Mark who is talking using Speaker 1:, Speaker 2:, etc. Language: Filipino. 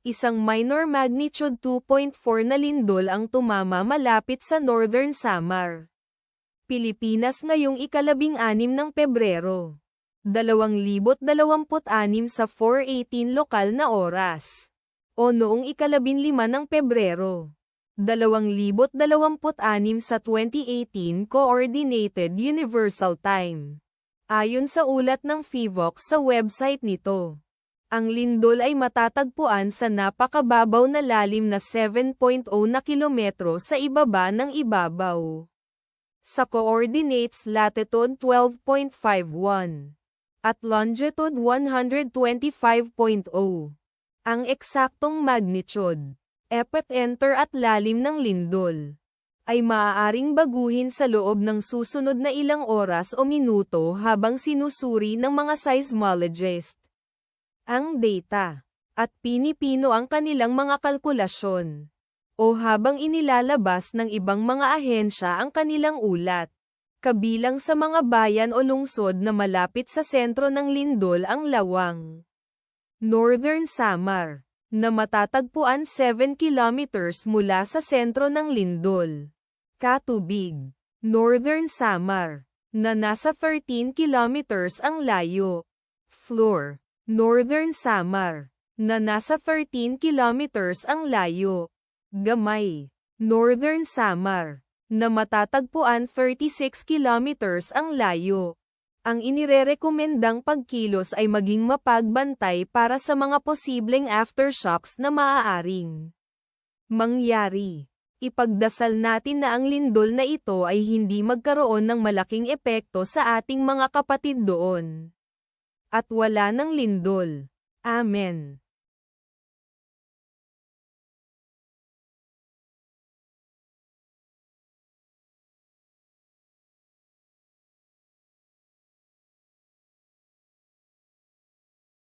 Speaker 1: Isang minor magnitude 2.4 na lindol ang tumama malapit sa Northern Samar, Pilipinas ngayong ika-16 ng Pebrero, 2026 sa 4:18 lokal na oras, o noong ika-15 ng Pebrero, 2026 sa 2018 Coordinated Universal Time. Ayon sa ulat ng PHIVOLCS sa website nito, ang lindol ay matatagpuan sa napakababaw na lalim na 7.0 na kilometro sa ibaba ng ibabaw. Sa coordinates latitude 12.51 at longitude 125.0. Ang eksaktong magnitude, epicenter at lalim ng lindol ay maaaring baguhin sa loob ng susunod na ilang oras o minuto habang sinusuri ng mga seismologists ang data, at pinipino ang kanilang mga kalkulasyon, o habang inilalabas ng ibang mga ahensya ang kanilang ulat. Kabilang sa mga bayan o lungsod na malapit sa sentro ng lindol ang Lawang, Northern Samar, na matatagpuan 7 kilometers mula sa sentro ng lindol. Katubig, Northern Samar, na nasa 13 kilometers ang layo. Flor, Northern Samar, na nasa 13 kilometers ang layo. Gamay, Northern Samar, na matatagpuan 36 kilometers ang layo. Ang inirerekomendang pagkilos ay maging mapagbantay para sa mga posibleng aftershocks na maaaring mangyari. Ipagdasal natin na ang lindol na ito ay hindi magkaroon ng malaking epekto sa ating mga kapatid doon. At wala ng lindol. Amen.